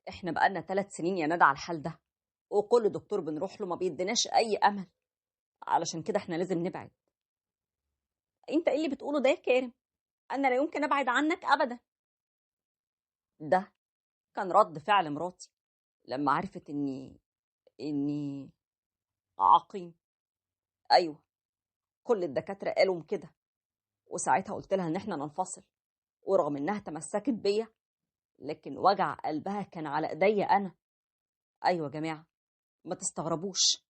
احنا بقالنا 3 سنين يا ندى على الحال ده، وكل دكتور بنروح له ما بيديناش اي امل. علشان كده احنا لازم نبعد. انت ايه اللي بتقوله ده يا كارم؟ انا لا يمكن ابعد عنك ابدا. ده كان رد فعل مراتي لما عرفت اني عقيم. ايوه، كل الدكاتره قالوا كده، وساعتها قلت لها ان احنا ننفصل. ورغم انها تمسكت بيا، لكن وجع قلبها كان على ايديا انا. ايوه يا جماعه، ما تستغربوش،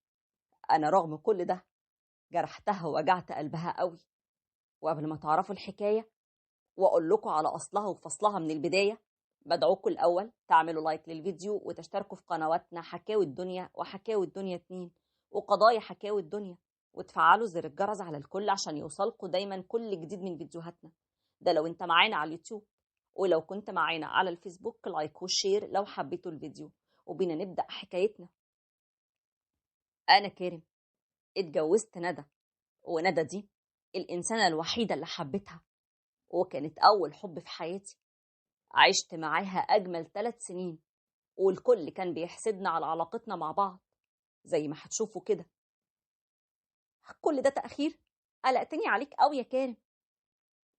انا رغم كل ده جرحتها ووجعت قلبها قوي. وقبل ما تعرفوا الحكايه واقول لكم على اصلها وفصلها من البدايه، بدعوكم الاول تعملوا لايك للفيديو وتشتركوا في قنواتنا حكاوي الدنيا وحكاوي الدنيا 2 وقضايا حكاوي الدنيا، وتفعلوا زر الجرس على الكل عشان يوصلكوا دايما كل جديد من فيديوهاتنا. ده لو انت معانا على اليوتيوب، ولو كنت معانا على الفيسبوك لايك وشير لو حبيتوا الفيديو. وبينا نبدأ حكايتنا. انا كارم، اتجوزت ندى، وندى دي الإنسانة الوحيدة اللي حبيتها، وكانت أول حب في حياتي. عشت معاها أجمل 3 سنين، والكل كان بيحسدنا على علاقتنا مع بعض زي ما هتشوفوا كده. كل ده تأخير؟ قلقتني عليك قوي يا كارم.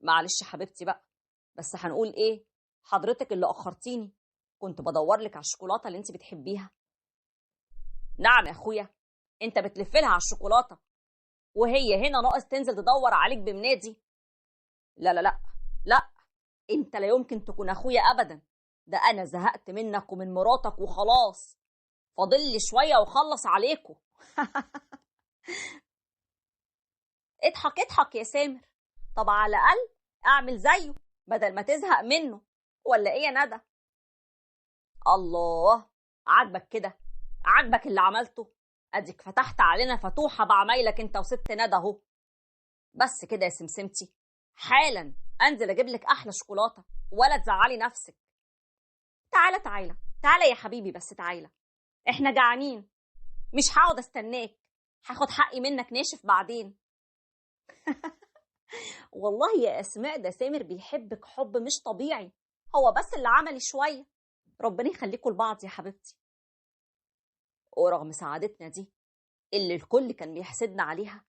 معلش حبيبتي بقى، بس هنقول ايه؟ حضرتك اللي أخرتيني، كنت بدور لك على الشوكولاتة اللي انت بتحبيها. نعم يا أخويا، انت بتلف لها على الشوكولاتة وهي هنا ناقص تنزل تدور عليك بمنادي؟ لا لا لا لا، انت لا يمكن تكون اخويا ابدا. ده انا زهقت منك ومن مراتك وخلاص، فاضل لي شويه وخلص عليكم. اضحك اضحك يا سامر، طب على الاقل اعمل زيه بدل ما تزهق منه، ولا ايه يا ندى؟ الله، عاجبك كده؟ عاجبك اللي عملته؟ اديك فتحت علينا فتوحه بعمايلك انت وست ندى اهو. بس كده يا سمسمتي، حالا انزل اجيب لك احلى شوكولاته، ولا تزعلي نفسك. تعالى تعالى تعالى يا حبيبي، بس تعالى، احنا جعانين. مش هقعد استناك، هاخد حقي منك ناشف بعدين. والله يا اسماء، ده سامر بيحبك حب مش طبيعي، هو بس اللي عملي شويه. ربنا يخليكوا لبعض يا حبيبتي. ورغم سعادتنا دي اللي الكل كان بيحسدنا عليها،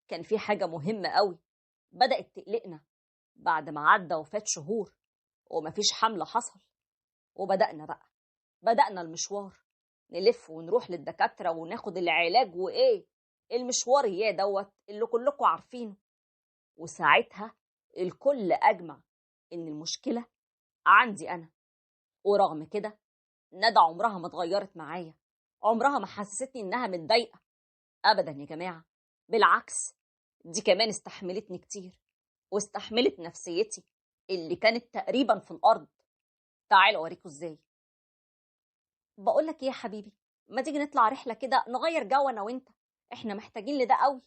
كان في حاجه مهمه قوي بدأت تقلقنا بعد ما عدى وفات شهور ومفيش حمل حصل. وبدأنا بقى، بدأنا المشوار، نلف ونروح للدكاترة وناخد العلاج وإيه المشوار يا دوت اللي كلكم عارفينه. وساعتها الكل أجمع إن المشكلة عندي أنا. ورغم كده ندى عمرها ما اتغيرت معايا، عمرها ما حسستني إنها متضايقة أبدا يا جماعة. بالعكس، دي كمان استحملتني كتير، واستحملت نفسيتي اللي كانت تقريبا في الأرض. تعالوا أوريكم إزاي. بقولك إيه يا حبيبي، ما تيجي نطلع رحلة كده نغير جو أنا وإنت، إحنا محتاجين لده قوي.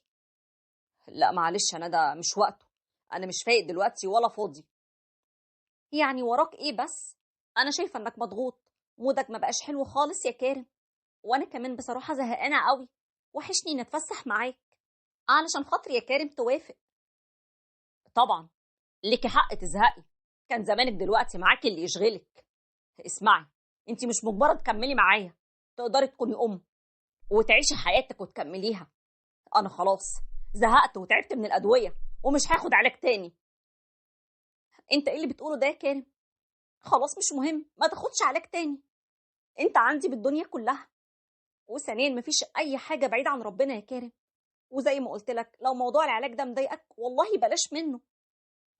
لا معلش يا ندى، مش وقته، أنا مش فايق دلوقتي ولا فاضي. يعني وراك إيه بس؟ أنا شايفة إنك مضغوط، مودك ما بقاش حلو خالص يا كارم. وأنا كمان بصراحة زهقانة قوي، وحشني نتفسح معاك. علشان خاطري يا كارم توافق. طبعا ليكي حق تزهقي، كان زمانك دلوقتي معاكي اللي يشغلك. اسمعي، انت مش مجبرة تكملي معايا، تقدري تكوني وتعيشي حياتك وتكمليها. انا خلاص زهقت وتعبت من الادويه، ومش هاخد علاج تاني. انت ايه اللي بتقوله ده يا كارم؟ خلاص مش مهم، ما تاخدش علاج تاني. انت عندي بالدنيا كلها، وثانيا مفيش اي حاجه بعيده عن ربنا يا كارم. وزي ما قلت لك، لو موضوع العلاج ده مضايقك والله بلاش منه،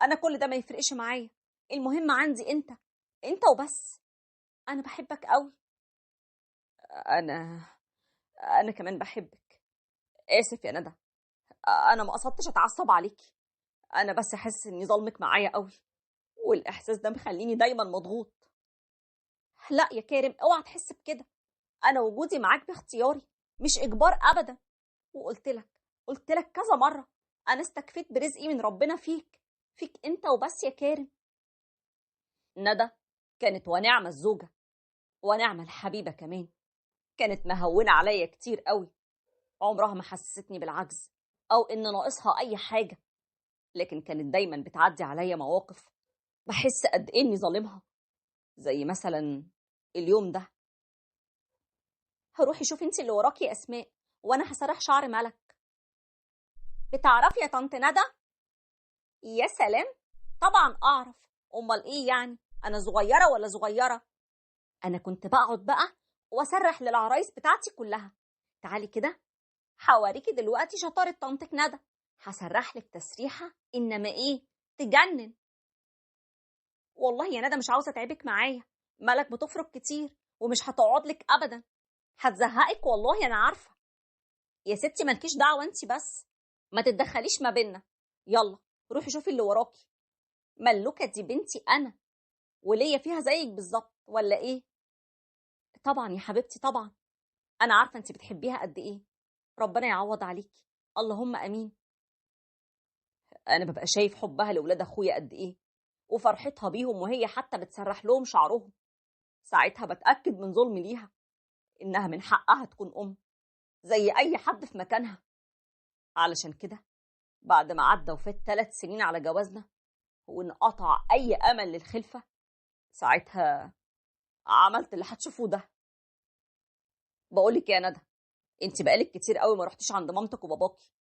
انا كل ده ما يفرقش معايا. المهم عندي انت وبس. انا بحبك قوي. انا كمان بحبك. اسف يا ندى، انا ما قصدتش اتعصب عليكي، انا بس حاسس اني ظلمك معايا قوي، والاحساس ده مخليني دايما مضغوط. لا يا كارم، اوعى تحس بكده، انا وجودي معاك باختياري، مش اجبار ابدا. وقلت لك كذا مره، انا استكفيت برزقي من ربنا فيك انت وبس يا كارم. ندى كانت ونعمه الزوجه، ونعمه الحبيبه كمان. كانت مهونه عليا كتير قوي، عمرها ما حسستني بالعجز او ان ناقصها اي حاجه. لكن كانت دايما بتعدي عليا مواقف بحس قد ايه اني ظالمها. زي مثلا اليوم ده. روحي شوفي انت اللي وراكي يا اسماء، وانا هسرح شعر ملك. بتعرفي يا طنط ندى؟ يا سلام، طبعا اعرف. امال ايه يعني، انا صغيره ولا صغيره؟ انا كنت بقعد بقى واسرح للعرايس بتاعتي كلها. تعالي كده هوريكي دلوقتي شطاره طنطك ندى، هسرح لك تسريحه انما ايه، تجنن. والله يا ندى مش عاوزه اتعبك معايا، ملك بتفرق كتير ومش هتقعد لك ابدا، هتزهقك والله انا عارفه. يا ستي مالكيش دعوه انت بس، ما تتدخليش ما بينا. يلا روحي شوفي اللي وراكي. ملوكه دي بنتي انا، وليا فيها زيك بالظبط ولا ايه؟ طبعا يا حبيبتي طبعا، انا عارفه انت بتحبيها قد ايه. ربنا يعوض عليكي، اللهم امين. انا ببقى شايف حبها لاولاد اخويا قد ايه، وفرحتها بيهم وهي حتى بتسرح لهم شعرهم. ساعتها بتاكد من ظلمي ليها، انها من حقها تكون ام زي اي حد في مكانها. علشان كده بعد ما عدى وفات 3 سنين على جوازنا وانقطع اي امل للخلفه، ساعتها عملت اللي هتشوفوه ده. بقولك يا ندى، انت بقالك كتير قوي ما رحتيش عند مامتك وباباكي،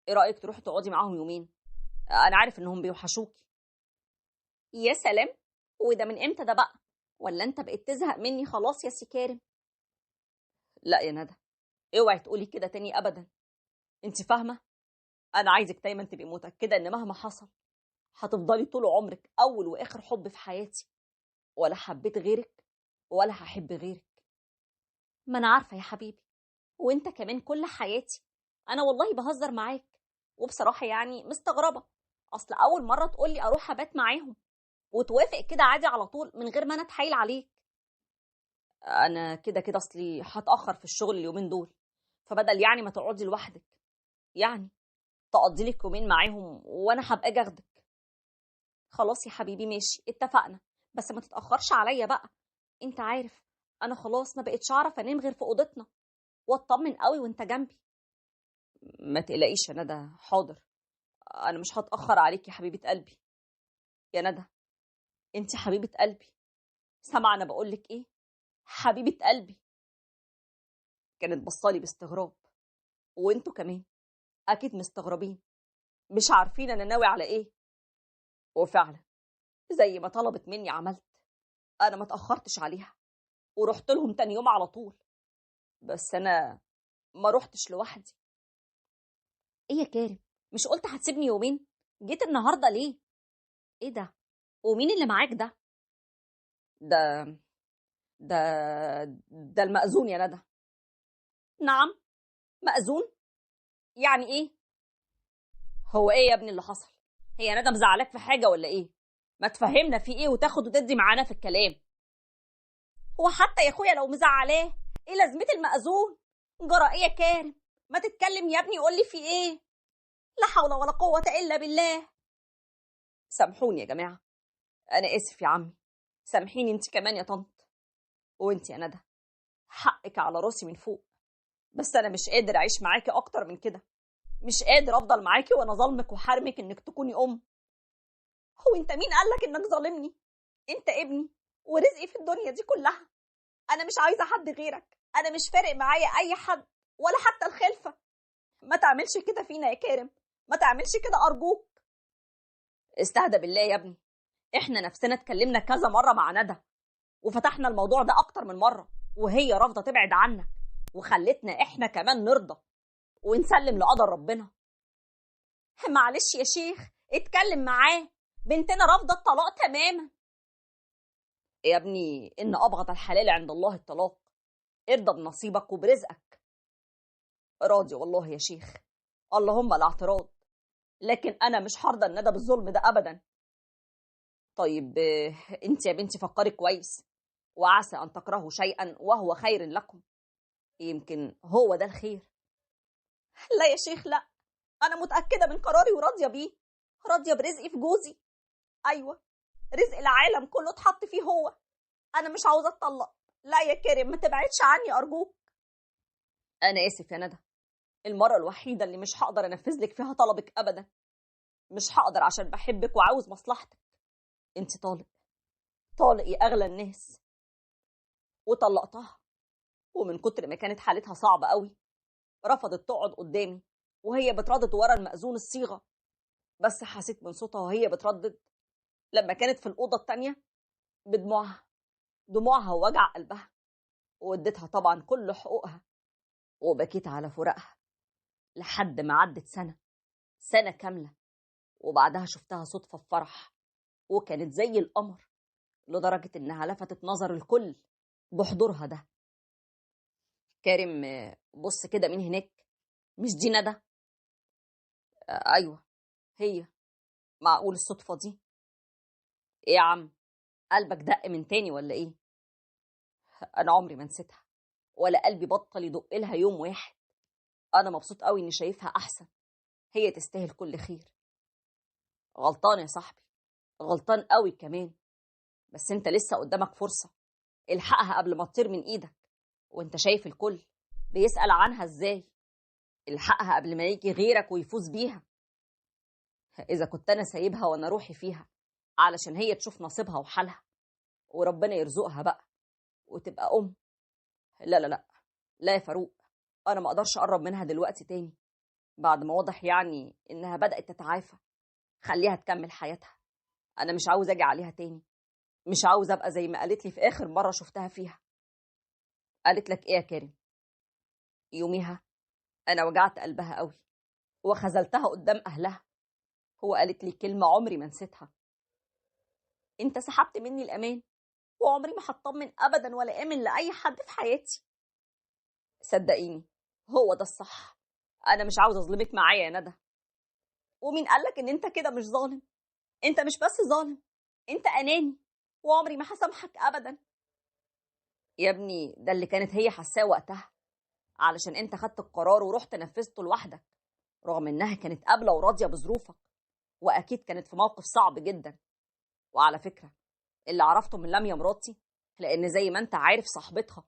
ايه رايك تروحي تقعدي معاهم يومين؟ انا عارف انهم بيوحشوكي. يا سلام، وده من امتى ده بقى؟ ولا انت بقيت تزهق مني خلاص يا سي كارم؟ لا يا ندى، اوعي تقولي كده تاني ابدا. انت فاهمه، انا عايزك دايما تبقي متاكده ان مهما حصل هتفضلي طول عمرك اول واخر حب في حياتي، ولا حبيت غيرك ولا هحب غيرك. ما انا عارفه يا حبيبي، وانت كمان كل حياتي. انا والله بهزر معاك، وبصراحه يعني مستغربه، اصل اول مره تقولي اروح ابات معاهم وتوافق كده عادي على طول من غير ما انا اتحايل عليك. انا كده كده اصلي هتاخر في الشغل اليومين دول، فبدل يعني ما تقعدي لوحدك، يعني تقضي لك يومين معاهم وانا هبقى اجي اخدك. خلاص يا حبيبي ماشي اتفقنا، بس ما تتاخرش عليا بقى. انت عارف انا خلاص ما بقتش اعرف انام غير في اوضتنا، واطمن قوي وانت جنبي. ما تقلقيش يا ندى، حاضر، انا مش هتاخر عليك يا حبيبه قلبي. يا ندى انت حبيبه قلبي، سامعه انا بقول لك ايه؟ حبيبه قلبي. كانت بصالي باستغراب، وانتوا كمان اكيد مستغربين، مش عارفين انا ناوي على ايه. وفعلا زي ما طلبت مني عملت، انا ما تاخرتش عليها ورحت لهم تاني يوم على طول. بس انا ما رحتش لوحدي. ايه يا كارم، مش قلت هتسيبني يومين؟ جيت النهارده ليه؟ ايه ده، ومين اللي معاك ده؟ ده ده ده المأذون يا ندى. نعم، مأذون؟ يعني ايه؟ هو ايه يا ابني اللي حصل؟ هي ندى مزعلاك في حاجه ولا ايه؟ ما تفهمنا في ايه وتاخد وتدي معانا في الكلام. هو حتى يا اخويا لو مزعلاه ايه لازمه المأذون؟ جرى ايه يا كارم؟ ما تتكلم يا ابني، قول لي في ايه. لا حول ولا قوه الا بالله. سامحوني يا جماعه، انا اسف يا عمي، سامحيني انت كمان يا طنط. وانت يا ندى، حقك على راسي من فوق، بس انا مش قادر اعيش معاكي اكتر من كده، مش قادر افضل معاكي وانا ظالمك وحارمك انك تكوني ام. هو انت مين قالك انك ظالمني؟ انت ابني ورزقي في الدنيا دي كلها، انا مش عايزه حد غيرك، انا مش فارق معايا اي حد ولا حتى الخلفه. ما تعملش كده فينا يا كارم، ما تعملش كده ارجوك. استهدى بالله يا ابني، احنا نفسنا اتكلمنا كذا مره مع ندى وفتحنا الموضوع ده اكتر من مره، وهي رافضه تبعد عنك، وخلتنا احنا كمان نرضى ونسلم لقدر ربنا. معلش يا شيخ اتكلم معاه، بنتنا رافضه الطلاق تماما. يا ابني ان ابغض الحلال عند الله الطلاق، ارضى بنصيبك وبرزقك. راضي والله يا شيخ، اللهم لا اعتراض، لكن انا مش هرضى الندى بالظلم ده ابدا. طيب انت يا بنتي فكري كويس، وعسى ان تكرهوا شيئا وهو خير لكم، يمكن هو ده الخير. لا يا شيخ لا، انا متاكده من قراري وراضيه بيه، راضيه برزقي في جوزي. ايوه، رزق العالم كله اتحط فيه هو. انا مش عاوزه اتطلق، لا يا كريم ما تبعدش عني ارجوك. انا اسف يا ندى، المره الوحيده اللي مش هقدر انفذ لك فيها طلبك ابدا، مش هقدر عشان بحبك وعاوز مصلحتك. انت طالق، طالق يا اغلى الناس. وطلقتها. ومن كتر ما كانت حالتها صعبة قوي رفضت تقعد قدامي وهي بتردد ورا المأذون الصيغة. بس حسيت من صوتها وهي بتردد لما كانت في الأوضة التانية دموعها ووجع قلبها، واديتها طبعا كل حقوقها. وبكيت على فراقها لحد ما عدت سنة كاملة. وبعدها شفتها صدفة في فرح وكانت زي القمر، لدرجة إنها لفتت نظر الكل بحضورها ده. كارم، بص كده مين هناك؟ مش دي ندى؟ أيوة هي. معقول الصدفة دي؟ إيه يا عم، قلبك دق من تاني ولا إيه؟ أنا عمري ما نسيتها ولا قلبي بطل يدق لها يوم واحد. أنا مبسوط قوي إني شايفها أحسن، هي تستاهل كل خير. غلطان يا صاحبي، غلطان قوي كمان، بس انت لسه قدامك فرصة، الحقها قبل ما تطير من ايدك. وانت شايف الكل بيسأل عنها ازاي. الحقها قبل ما يجي غيرك ويفوز بيها. اذا كنت انا سايبها وانا روحي فيها علشان هي تشوف نصيبها وحالها وربنا يرزقها بقى وتبقى ام. لا لا لا لا يا فاروق، انا ما اقدرش اقرب منها دلوقتي تاني بعد ما واضح يعني انها بدأت تتعافى. خليها تكمل حياتها، انا مش عاوز اجي عليها تاني، مش عاوز ابقى زي ما قالت لي في اخر مرة شفتها فيها. قالت لك ايه يا كريم؟ يوميها انا وجعت قلبها قوي وخذلتها قدام اهلها. هو قالت لي كلمة عمري ما نسيتها: انت سحبت مني الامان وعمري ما هطمن ابدا ولا امن لاي حد في حياتي. صدقيني هو ده الصح، انا مش عاوز اظلمك معايا يا ندى. ومين قالك ان انت كده مش ظالم؟ انت مش بس ظالم، انت اناني وعمري ما هسامحك ابدا. يا ابني ده اللي كانت هي حاساه وقتها، علشان انت خدت القرار ورحت نفذته لوحدك، رغم انها كانت قابله وراضيه بظروفك، واكيد كانت في موقف صعب جدا. وعلى فكره اللي عرفته من لميا مراتي، لان زي ما انت عارف صاحبتها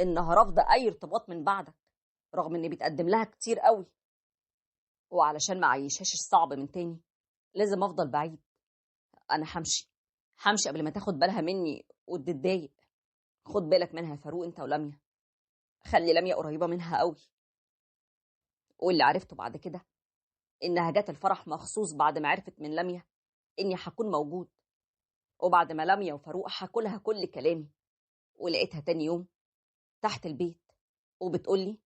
انها رافضه اي ارتباط من بعدك، رغم اني بيتقدم لها كتير قوي. وعلشان ما عيشهاش الصعب من تاني لازم افضل بعيد. انا همشي قبل ما تاخد بالها مني وتتضايق. خد بالك منها يا فاروق انت ولميا، خلي لميا قريبه منها قوي. واللي عرفته بعد كده انها جت الفرح مخصوص بعد ما عرفت من لميا اني هكون موجود، وبعد ما لميا وفاروق حكوا لها كل كلامي، ولقيتها تاني يوم تحت البيت وبتقولي: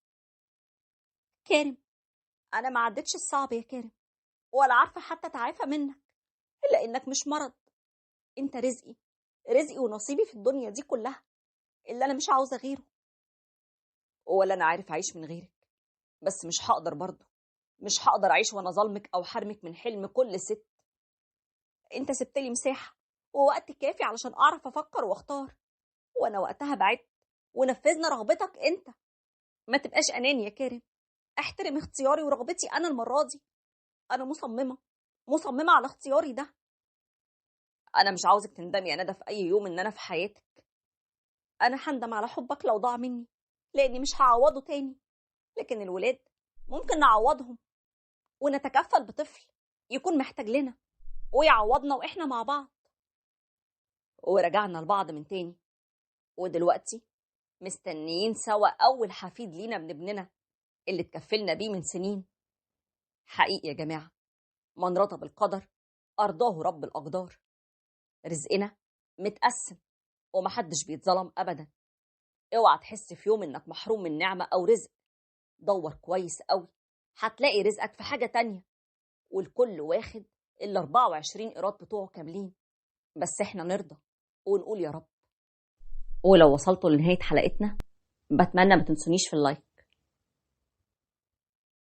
كارم، انا ما عدتش الصعب يا كارم، ولا عارفه حتى اتعافى منك، لانك مش مرض، انت رزقي ونصيبي في الدنيا دي كلها اللي انا مش عاوزه غيره. ولا انا عارف اعيش من غيرك، بس مش هقدر برضه، مش هقدر اعيش وانا ظلمك او حرمك من حلم كل ست. انت سبت لي مساحه ووقت كافي علشان اعرف افكر واختار، وانا وقتها بعدت ونفذنا رغبتك انت. ما تبقاش اناني يا كارم، احترم اختياري ورغبتي انا المره دي. انا مصممه على اختياري ده. انا مش عاوزك تندمي يا ندى في اي يوم ان انا في حياتك. انا هندم على حبك لو ضاع مني، لاني مش هعوضه تاني، لكن الولاد ممكن نعوضهم ونتكفل بطفل يكون محتاج لنا ويعوضنا واحنا مع بعض. ورجعنا لبعض من تاني، ودلوقتي مستنيين سوا اول حفيد لينا من ابننا اللي اتكفلنا بيه من سنين. حقيقي يا جماعه، من رضى بالقدر ارضاه رب الاقدار. رزقنا متقسم ومحدش بيتظلم ابدا. اوعى تحس في يوم انك محروم من نعمه او رزق، دور كويس قوي هتلاقي رزقك في حاجه تانية. والكل واخد ال 24 قيراط بتوعه كاملين، بس احنا نرضى ونقول يا رب. ولو وصلتوا لنهايه حلقتنا بتمنى ما تنسونيش في اللايك